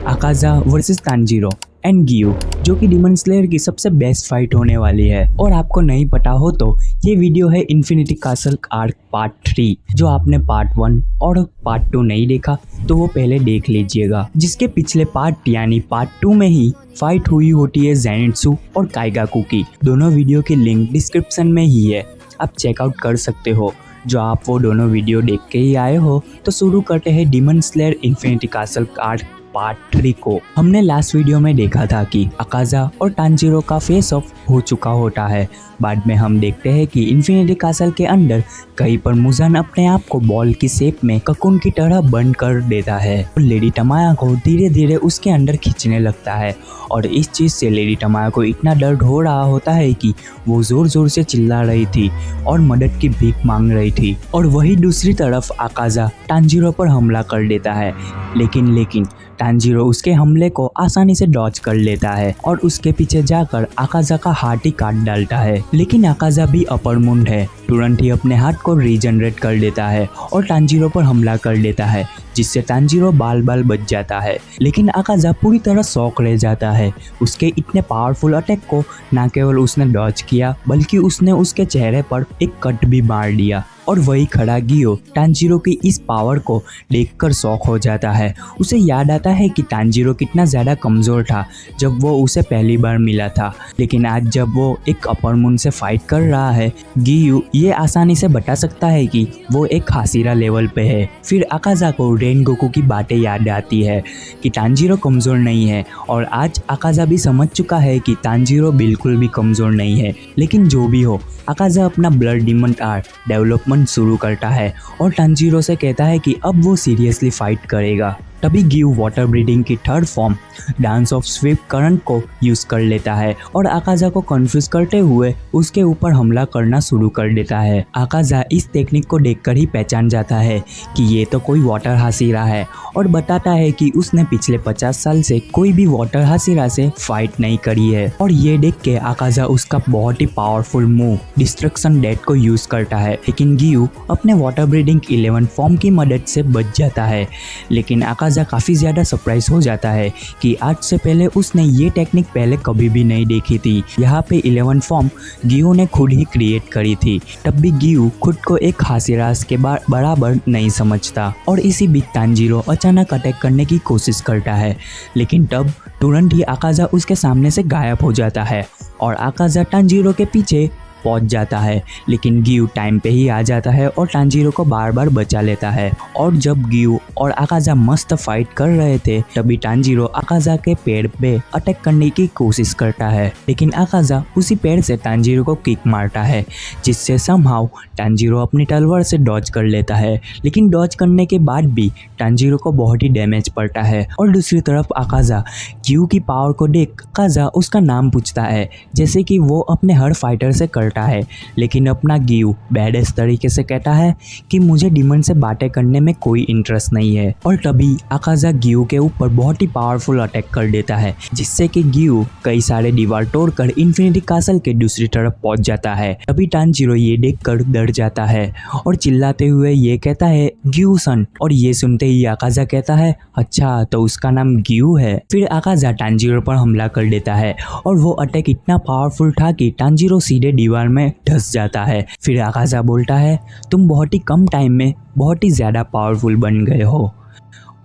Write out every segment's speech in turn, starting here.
अकाज़ा versus Tanjiro and गियो, जो कि डिमन स्लेयर की सबसे बेस्ट फाइट होने वाली है। और आपको नहीं पता हो तो ये वीडियो है इन्फिनिटी कासल आर्क पार्ट 3। जो आपने पार्ट 1 और पार्ट 2 नहीं देखा तो वो पहले देख लीजिएगा, जिसके पिछले पार्ट यानी पार्ट 2 में ही फाइट हुई होती है ज़ेनित्सु और काइगाकू की। दोनों वीडियो की लिंक डिस्क्रिप्शन में ही है, आप चेकआउट कर सकते हो। जो आप वो दोनों वीडियो देख के ही आए हो तो शुरू करते हैं Demon Slayer Infinity Castle arc part 3 को। हमने लास्ट वीडियो में देखा था कि अकाज़ा और तांजीरो का फेस ऑफ हो चुका होता है। बाद में हम देखते हैं कि इन्फिनिटी कासल के अंदर कहीं पर मुजान अपने आप को बॉल की शेप में ककून की तरह बंद कर देता है और लेडी तमाया को धीरे धीरे उसके अंदर खींचने लगता है। और इस चीज़ से लेडी तमाया को इतना दर्द हो रहा होता है कि वो ज़ोर ज़ोर से चिल्ला रही थी और मदद की भीख मांग रही थी। और वही दूसरी तरफ अकाज़ा तांजीरो पर हमला कर देता है, लेकिन तांजीरो उसके हमले को आसानी से डॉज कर लेता है और उसके पीछे जाकर अकाज़ा का हाथ ही काट डालता है। लेकिन अकाज़ा भी अपर मुंड है, तुरंत ही अपने हाथ को रीजनरेट कर देता है और तांजीरो पर हमला कर देता है, जिससे तांजीरो बाल बाल बच जाता है। लेकिन अकाज़ा पूरी तरह शॉक रह जाता है। उसके इतने पावरफुल अटैक को न केवल उसने डॉज किया बल्कि उसने उसके चेहरे पर एक कट भी मार दिया। और वही खड़ा गियो तांजीरो की इस पावर को देखकर शॉक हो जाता है। उसे याद आता है कि तांजीरो कितना ज़्यादा कमज़ोर था जब वो उसे पहली बार मिला था, लेकिन आज जब वो एक अपर मुंड से फाइट कर रहा है, गियो ये आसानी से बता सकता है कि वो एक हासिरा लेवल पे है। फिर अकाज़ा को रेनगोकू की बातें याद आती है कि तांजीरो कमज़ोर नहीं है और आज अकाज़ा भी समझ चुका है कि तांजीरो बिल्कुल भी कमज़ोर नहीं है। लेकिन जो भी हो, अकाज़ा अपना ब्लड डिमन आर्ट डेवलपमेंट शुरू करता है और तांजीरो से कहता है कि अब वो सीरियसली फाइट करेगा। तभी गियो वाटर ब्रीडिंग की third form dance of Swift current को यूज़ कर लेता है और अकाज़ा को कंफ्यूज करते हुए उसके ऊपर हमला करना शुरू कर देता है। अकाज़ा इस टेक्निक को देखकर ही पहचान जाता है कि ये तो कोई वाटर हासिरा है और बताता है कि उसने पिछले 50 साल से कोई भी वाटर हासिरा से फाइट नहीं करी है। और ये देख के अकाज़ा उसका बहुत ही पावरफुल मूव डिस्ट्रक्शन डेथ को यूज़ करता है, लेकिन गियो अपने वाटर ब्रीडिंग 11 फॉर्म की मदद से बच जाता है। लेकिन अकाज़ा काफ़ी ज़्यादा सरप्राइज हो जाता है कि आज से पहले उसने ये टेक्निक पहले कभी भी नहीं देखी थी। यहाँ पे 11 फॉर्म गियो ने खुद ही क्रिएट करी थी। तब भी गियो खुद को एक हासिरास के बराबर नहीं समझता और इसी बीच तांजीरो अचानक अटैक करने की कोशिश करता है, लेकिन तब तुरंत ही अकाज़ा उसके सामने से गायब हो जाता है और अकाज़ा तांजीरो के पीछे पहुंच जाता है। लेकिन गियो टाइम पे ही आ जाता है और तांजीरो को बार बार बचा लेता है। और जब गियो और अकाज़ा मस्त फाइट कर रहे थे तभी तांजीरो अकाज़ा के पैर पे अटैक करने की कोशिश करता है, लेकिन अकाज़ा उसी पैर से तांजीरो को किक मारता है, जिससे समहाउ तांजीरो अपनी तलवार से डॉज कर लेता है। लेकिन डॉज करने के बाद भी तांजीरो को बहुत ही डैमेज पड़ता है। और दूसरी तरफ अकाज़ा गियो की पावर को देख अकाज़ा उसका नाम पूछता है, जैसे कि वो अपने हर फाइटर से करता है। लेकिन अपना गियो बैडेस तरीके से कहता है कि मुझे डिमन से बातें करने में कोई इंटरेस्ट नहीं है। और तभी अकाज़ा गियो के ऊपर बहुत ही पावरफुल अटैक कर देता है, जिससे कि गियो कई सारे दीवार तोड़कर इन्फिनिटी कासल के दूसरी तरफ पहुंच जाता है। तभी तांजीरो ये देखकर डर जाता है और चिल्लाते हुए ये कहता है गियो सन। और ये सुनते ही अकाज़ा कहता है अच्छा तो उसका नाम गियो है। फिर अकाज़ा तांजीरो पर हमला कर देता है और वो अटैक इतना पावरफुल था कि तांजीरो सीधे दीवार में धंस जाता है। फिर अकाज़ा बोलता है तुम बहुत ही कम टाइम में बहुत ही ज़्यादा पावरफुल बन गए हो,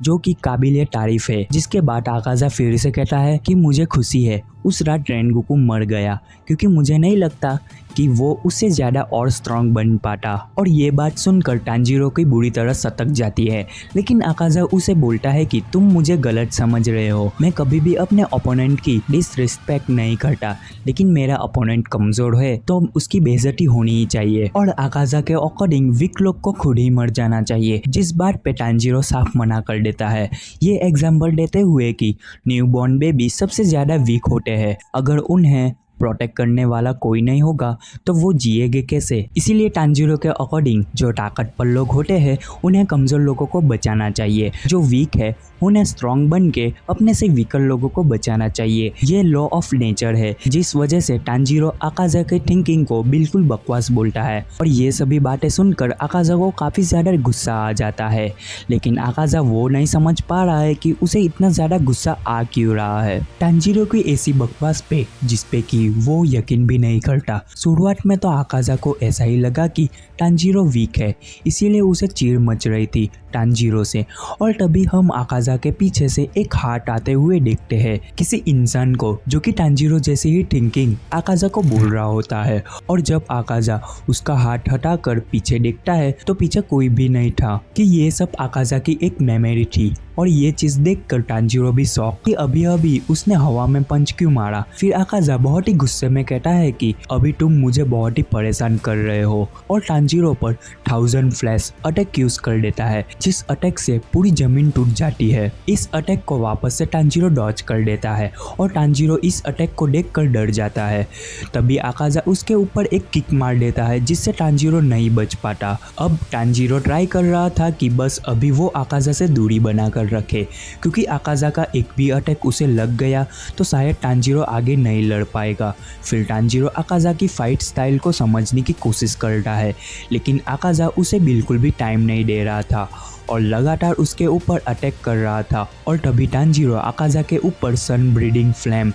जो कि काबिले तारीफ है। जिसके बाद अकाज़ा फिर से कहता है कि मुझे खुशी है उस रात रेनगोकू मर गया, क्योंकि मुझे नहीं लगता कि वो उससे ज़्यादा और स्ट्रांग बन पाता। और ये बात सुनकर तांजीरो की बुरी तरह सटक जाती है, लेकिन अकाज़ा उसे बोलता है कि तुम मुझे गलत समझ रहे हो, मैं कभी भी अपने ओपोनेंट की डिसरिस्पेक्ट नहीं करता, लेकिन मेरा ओपोनेंट कमज़ोर है तो उसकी बेइज्जती होनी ही चाहिए और अकाज़ा के अकॉर्डिंग वीक लोग को खुद ही मर जाना चाहिए। जिस बात पे तांजीरो साफ मना कर देता है, ये एग्जाम्पल देते हुए कि न्यूबॉर्न बेबी सबसे ज़्यादा वीक होते हैं, अगर उन्हें प्रोटेक्ट करने वाला कोई नहीं होगा तो वो जिएंगे कैसे। इसीलिए टांजीरो के अकॉर्डिंग जो ताकतवर लोग होते हैं उन्हें कमज़ोर लोगों को बचाना चाहिए, जो वीक है उन्हें स्ट्रॉन्ग बन के अपने से वीकर लोगों को बचाना चाहिए। ये लॉ ऑफ नेचर है, जिस वजह से टांजीरो आकाजा की थिंकिंग को बिल्कुल बकवास बोलता है। और ये सभी बातें सुनकर आकाजा को काफ़ी ज़्यादा गुस्सा आ जाता है, लेकिन आकाजा वो नहीं समझ पा रहा है कि उसे इतना ज़्यादा गुस्सा आ क्यों रहा है टांजीरो की ऐसी बकवास पे, जिसपे कि वो यकीन भी नहीं करता। शुरुआत में तो आकाजा को ऐसा ही लगा कि टांजीरो वीक है, इसीलिए उसे चिढ़ मच रही थी टांजीरो से। और तभी हम आकाजा के पीछे से एक हाथ आते हुए देखते हैं, किसी इंसान को जो कि टांजीरो जैसी ही थिंकिंग आकाजा को बोल रहा होता है। और जब आकाजा उसका हाथ हटाकर पीछे देखता है तो पीछे कोई भी नहीं था, कि ये सब आकाजा की एक मेमोरी थी। और ये चीज देखकर टांजीरो भी शॉक कि अभी अभी उसने हवा में पंच क्यों मारा। फिर आकाजा बहुत ही गुस्से में कहता है कि अभी तुम मुझे बहुत ही परेशान कर रहे हो, और टांजीरो पर 1000 फ्लैश अटैक यूज कर देता है, जिस अटैक से पूरी जमीन टूट जाती है। इस अटैक को वापस से टांजीरो डॉज कर देता है और टांजीरो इस अटैक को देखकर डर जाता है। तभी आकाजा उसके ऊपर एक किक मार देता है, जिससे टांजीरो नहीं बच पाता। अब टांजीरो ट्राई कर रहा था कि बस अभी वो आकाजा से दूरी बनाकर रखे, क्योंकि आकाजा का एक भी अटैक उसे लग गया तो शायद टांजीरो आगे नहीं लड़ पाएगा। फिर टांजीरो आकाजा की फाइट स्टाइल को समझने की कोशिश करता है, लेकिन आकाजा उसे बिल्कुल भी टाइम नहीं दे रहा था और लगातार उसके ऊपर अटैक कर रहा था। और तभी टांजीरो आकाजा के ऊपर सन ब्रीडिंग फ्लेम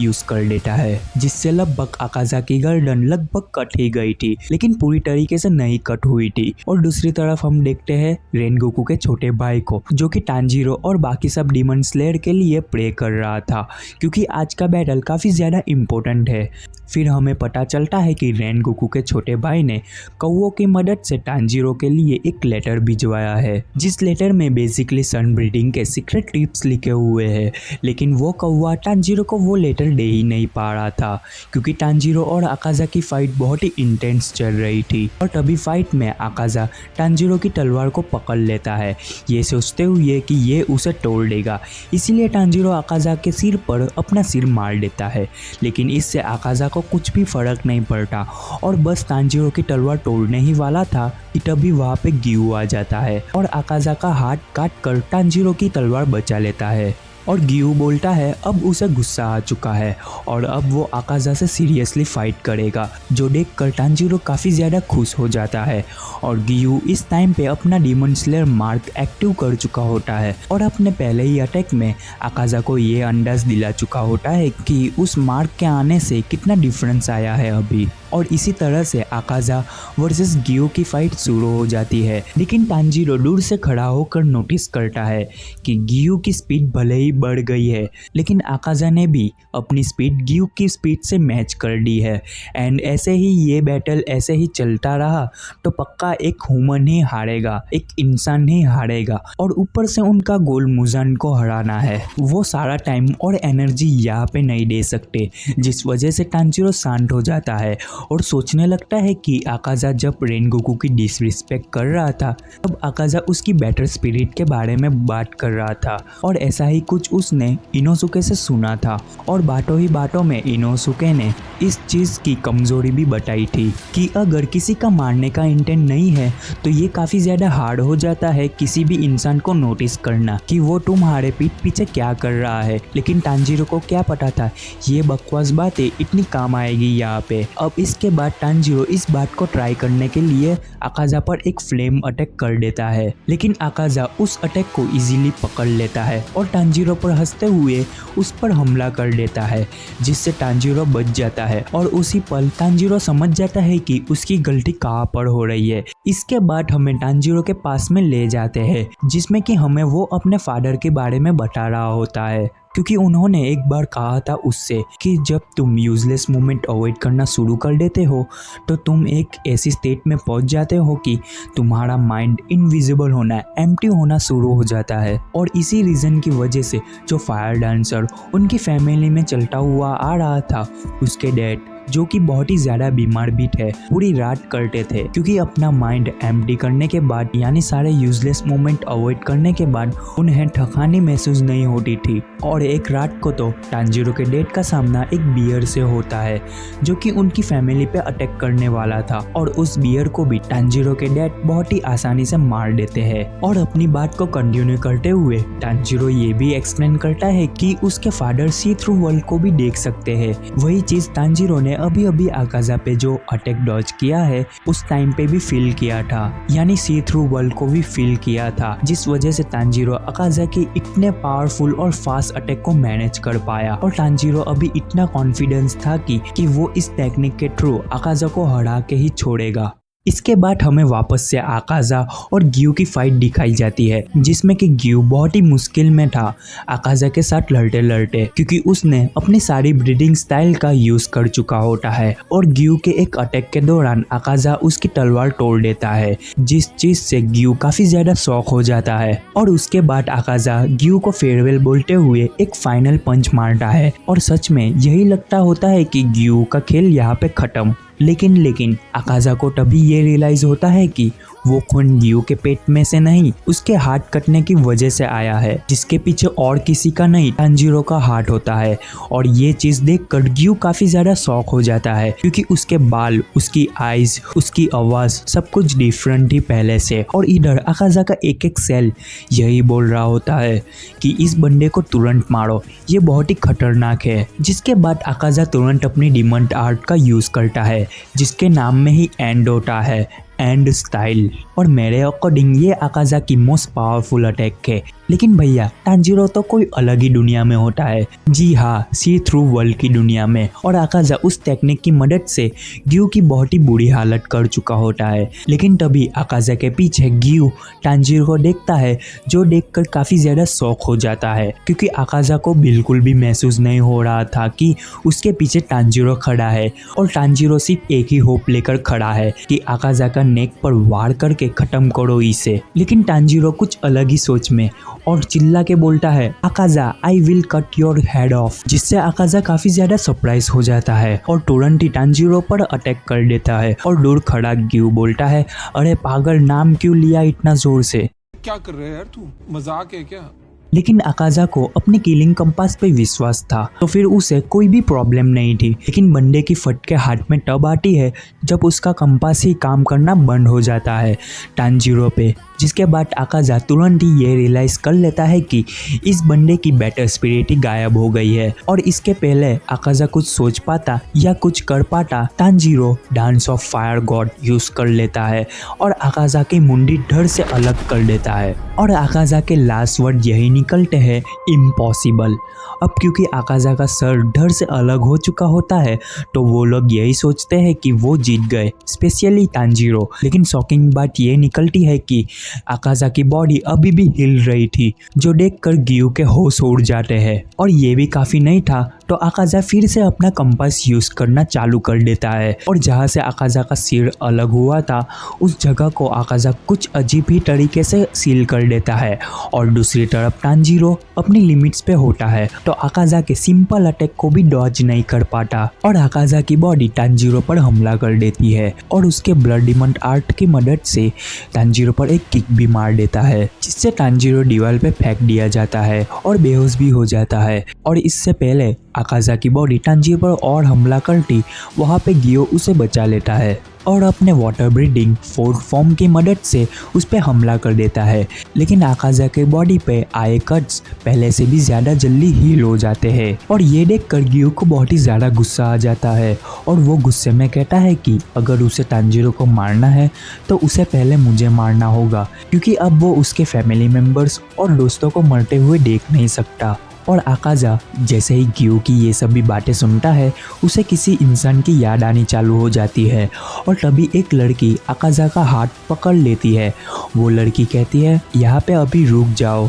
यूज कर लेता है, जिससे लगभग आकाजा की गर्दन लगभग कट ही गई थी, लेकिन पूरी तरीके से नहीं कट हुई थी। और दूसरी तरफ हम देखते हैं रेनगोकू के छोटे भाई को, जो कि टांजीरो और बाकी सब डीमन स्लेयर के लिए प्रे कर रहा था, क्योंकि आज का बैटल काफी ज्यादा इम्पोर्टेंट है। फिर हमें पता चलता है कि रेनगोकू के छोटे भाई ने कौवों की मदद से टांजीरो के लिए एक लेटर भिजवाया है, जिस लेटर में बेसिकली सन ब्रीडिंग के सीक्रेट टिप्स लिखे हुए हैं। लेकिन वो कौवा टांजीरो को वो लेटर दे ही नहीं पा रहा था, क्योंकि टांजीरो और आकाजा की फाइट बहुत ही इंटेंस चल रही थी। और तभी फाइट में आकाजा टांजीरो की तलवार को पकड़ लेता है, ये सोचते हुए कि ये उसे तोड़ देगा। इसीलिए टांजीरो आकाजा के सिर पर अपना सिर मार देता है, लेकिन इससे आकाजा को कुछ भी फर्क नहीं पड़ता। और बस टांजीरो की तलवार तोड़ने ही वाला था कि तभी वहाँ पे गियू आ जाता है और आकाजा का हाथ काट कर टांजीरो की तलवार बचा लेता है। और गियू बोलता है अब उसे गुस्सा आ चुका है और अब वो आकाजा से सीरियसली फाइट करेगा, जो देखकर टांजीरो काफ़ी ज़्यादा खुश हो जाता है। और गियू इस टाइम पे अपना डीमन स्लेयर मार्क एक्टिव कर चुका होता है और अपने पहले ही अटैक में आकाजा को ये अंदाज दिला चुका होता है कि उस मार्क के आने से कितना डिफरेंस आया है अभी। और इसी तरह से आकाजा वर्सेस गियू की फाइट शुरू हो जाती है, लेकिन टांजीरो दूर से खड़ा होकर नोटिस करता है कि गियू की स्पीड भले ही बढ़ गई है, लेकिन आकाजा ने भी अपनी स्पीड गियू की स्पीड से मैच कर दी है। एंड ऐसे ही ये बैटल ऐसे ही चलता रहा तो पक्का एक ह्यूमन ही हारेगा, एक इंसान ही हारेगा। और ऊपर से उनका गोल मुजान को हराना है, वो सारा टाइम और एनर्जी यहाँ पे नहीं दे सकते, जिस वजह से टांजीरो शांत हो जाता है और सोचने लगता है कि आकाजा जब रेनगोकू की डिसरिस्पेक्ट कर रहा था तब आकाजा उसकी बेटर स्पिरिट के बारे में बात कर रहा था, और ऐसा ही कुछ उसने इनोसुके से सुना था। और बातों ही बातों में इनोसुके ने इस चीज़ की कमजोरी भी बताई थी कि अगर किसी का मारने का इंटेंट नहीं है तो ये काफ़ी ज़्यादा हार्ड हो जाता है किसी भी इंसान को नोटिस करना कि वो तुम्हारे पीठ पीछे क्या कर रहा है। लेकिन टांजीरो को क्या पता था ये बकवास बातें इतनी काम आएगी यहाँ पे। अब इसके बाद टांजीरो इस बात को ट्राई करने के लिए आकाजा पर एक फ्लेम अटैक कर देता है, लेकिन आकाजा उस अटैक को इजीली पकड़ लेता है और टांजीरो पर हंसते हुए उस पर हमला कर देता है, जिससे टांजीरो बच जाता है। और उसी पल टांजीरो समझ जाता है कि उसकी गलती कहाँ पर हो रही है। इसके बाद हमें टांजीरो के पास में ले जाते हैं, जिसमें कि हमें वो अपने फादर के बारे में बता रहा होता है, क्योंकि उन्होंने एक बार कहा था उससे कि जब तुम यूजलेस मोमेंट अवॉइड करना शुरू कर देते हो तो तुम एक ऐसी स्टेट में पहुंच जाते हो कि तुम्हारा माइंड इनविजिबल होना, एम्प्टी होना शुरू हो जाता है। और इसी रीज़न की वजह से जो फायर डांसर उनकी फैमिली में चलता हुआ आ रहा था, उसके डैड जो कि बहुत ही ज्यादा बीमार भी थे। पूरी रात करते थे क्योंकि अपना माइंड एम्प्टी करने के बाद यानी सारे यूजलेस मोमेंट अवॉइड करने के बाद उन्हें थकानी महसूस नहीं होती थी। और एक रात को तो तांजीरो के डैड का सामना एक बियर से होता है जो कि उनकी फैमिली पे अटैक करने वाला था और उस बियर को भी तांजीरो के डैड बहुत ही आसानी से मार देते हैं। और अपनी बात को कंटिन्यू करते हुए तांजीरो ये भी एक्सप्लेन करता है कि उसके फादर सी थ्रू वर्ल्ड को भी देख सकते हैं। वही चीज तांजीरो ने अभी अभी आकाजा पे जो अटैक डॉज किया है उस टाइम पे भी फील किया था, यानी सी थ्रू वर्ल्ड को भी फील किया था, जिस वजह से तांजीरो आकाजा के इतने पावरफुल और फास्ट अटैक को मैनेज कर पाया। और तांजीरो अभी इतना कॉन्फिडेंस था कि वो इस टेक्निक के थ्रू आकाजा को हरा के ही छोड़ेगा। इसके बाद हमें वापस से आकाजा और ग्यू की फाइट दिखाई जाती है जिसमें कि ग्यू बहुत ही मुश्किल में था आकाजा के साथ लड़ते लड़ते, क्योंकि उसने अपनी सारी ब्रीडिंग स्टाइल का यूज कर चुका होता है। और ग्यू के एक अटैक के दौरान आकाजा उसकी तलवार तोड़ देता है, जिस चीज से ग्यू काफी ज्यादा शॉक हो जाता है। और उसके बाद आकाजा ग्यू को फेयरवेल बोलते हुए एक फाइनल पंच मारता है और सच में यही लगता होता है कि ग्यू का खेल यहाँ पे खत्म। लेकिन आकाजा को तभी ये रियलाइज होता है कि वो खून ग्यू के पेट में से नहीं उसके हाथ कटने की वजह से आया है, जिसके पीछे और किसी का नहीं तांजीरो का हाथ होता है। और ये चीज देखकर ग्यू काफी ज्यादा शॉक हो जाता है क्योंकि उसके बाल, उसकी आईज, उसकी आवाज सब कुछ डिफरेंट थी पहले से। और इधर आकाजा का एक एक सेल यही बोल रहा होता है कि इस बंदे को तुरंत मारो, ये बहुत ही खतरनाक है। जिसके बाद आकाजा तुरंत अपनी डिमंड आर्ट का यूज करता है जिसके नाम में ही एंड होता है, एंड स्टाइल। और मेरे अकॉर्डिंग ये आकाजा की मोस्ट पावरफुल अटैक है। लेकिन भैया तांजीरो तो कोई अलग ही दुनिया में होता है, जी हाँ, सी थ्रू वर्ल्ड की दुनिया में। और आकाजा उस टेक्निक की मदद से ग्यू की बहुत ही बुरी हालत कर चुका होता है। लेकिन तभी आकाजा के पीछे ग्यू तांजीरो को देखता है, जो देखकर काफी ज्यादा शॉक हो जाता है क्योंकि आकाजा को बिल्कुल भी महसूस नहीं हो रहा था कि उसके पीछे तांजीरो खड़ा है। और तांजीरो सिर्फ एक ही होप लेकर खड़ा है कि आकाजा का नेक पर वार करके खत्म करो इसे। लेकिन तांजीरो कुछ अलग ही सोच में और चिल्ला के बोलता है, Akaza I will cut your head of, जिससे आकाजा काफी ज्यादा सरप्राइज हो जाता है और तुरंत ही तांजीरो पर अटैक कर देता है। और दूर खड़ा ग्यू बोलता है, अरे पागल, नाम क्यों लिया इतना जोर से, क्या कर रहे हैं यार तू, मजाक है क्या? लेकिन आकाजा को अपने किलिंग कंपास पे विश्वास था तो फिर उसे कोई भी प्रॉब्लम नहीं थी। लेकिन बंदे की फटके हाथ में तब आती है जब उसका कंपास ही काम करना बंद हो जाता है तांजीरो पे। जिसके बाद आकाजा तुरंत ही ये रियलाइज कर लेता है कि इस बंदे की बैटर स्पिरिट ही गायब हो गई है। और इसके पहले आकाजा कुछ सोच पाता या कुछ कर पाता, Tanjiro dance of fire God use कर लेता है और आकाजा की मुंडी धड़ से अलग कर देता है। और आकाजा के लास्ट वर्ड यही निकलते हैं, इम्पॉसिबल। अब क्योंकि आकाजा का सर धड़ से अलग हो चुका होता है तो वो लोग यही सोचते हैं कि वो जीत गए, स्पेशली तांजीरो। लेकिन शॉकिंग बात ये निकलती है कि आकाजा की बॉडी अभी भी हिल रही थी, जो देखकर ग्यू के होश उड़ जाते हैं। और ये भी काफी नहीं था तो आकाजा फिर से अपना कंपास यूज करना चालू कर देता है और जहाँ से आकाजा का सिर अलग हुआ था उस जगह को आकाजा कुछ अजीब ही तरीके से सील कर देता है। और दूसरी तरफ तांजीरो अपनी लिमिट्स पे होता है तो आकाजा के सिंपल अटैक को भी डॉज नहीं कर पाता और आकाजा की बॉडी तांजीरो पर हमला कर देती है और उसके ब्लड डिमंड आर्ट की मदद से तांजीरो पर एक किक भी मार देता है, जिससे तांजीरो दीवार पे फेंक दिया जाता है और बेहोश भी हो जाता है। और इससे पहले आकाजा की बॉडी तांजीरो पर और हमला करती, वहाँ पे गियो उसे बचा लेता है और अपने वाटर ब्रीडिंग फोर्थ फॉर्म की मदद से उस पर हमला कर देता है। लेकिन आकाजा के बॉडी पे आए कट्स पहले से भी ज़्यादा जल्दी हील हो जाते हैं और ये देखकर गियो को बहुत ही ज़्यादा गुस्सा आ जाता है और वो गुस्से में कहता है कि अगर उसे तांजीरो को मारना है तो उसे पहले मुझे मारना होगा, क्योंकि अब वो उसके फैमिली मेम्बर्स और दोस्तों को मरते हुए देख नहीं सकता। और आकाजा जैसे ही ग्यू की ये सभी बातें सुनता है उसे किसी इंसान की याद आनी चालू हो जाती है और तभी एक लड़की आकाजा का हाथ पकड़ लेती है। वो लड़की कहती है, यहाँ पे अभी रुक जाओ।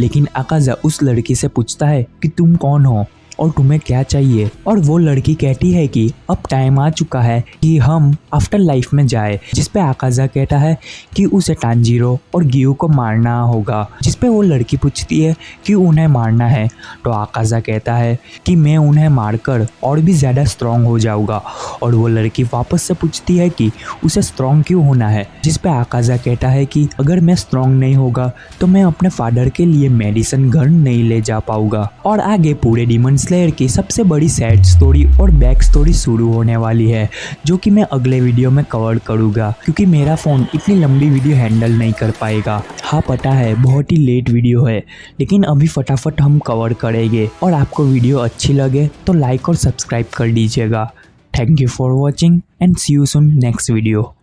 लेकिन आकाजा उस लड़की से पूछता है कि तुम कौन हो। और तुम्हें क्या चाहिए। और वो लड़की कहती है कि अब टाइम आ चुका है कि हम आफ्टर लाइफ में जाए, जिस पे आकाजा कहता है कि उसे तानजीरो और गियो को मारना होगा। जिस पे वो लड़की पूछती है कि उन्हें मारना है, तो आकाजा कहता है कि मैं उन्हें मारकर और भी ज़्यादा स्ट्रॉन्ग हो जाऊंगा। और वो लड़की वापस से पूछती है कि उसे स्ट्रॉन्ग क्यों होना है, जिस पे आकाजा कहता है कि अगर मैं स्ट्रॉन्ग नहीं होगा तो मैं अपने फादर के लिए मेडिसिन घर नहीं ले जा पाऊंगा। और आगे पूरे डीमन स्लेयर की सबसे बड़ी सैड स्टोरी और बैक स्टोरी शुरू होने वाली है, जो कि मैं अगले वीडियो में कवर करूँगा, क्योंकि मेरा फ़ोन इतनी लंबी वीडियो हैंडल नहीं कर पाएगा। हाँ पता है बहुत ही लेट वीडियो है, लेकिन अभी फटाफट हम कवर करेंगे। और आपको वीडियो अच्छी लगे तो लाइक और सब्सक्राइब कर दीजिएगा। Thank you for watching and see you soon next video.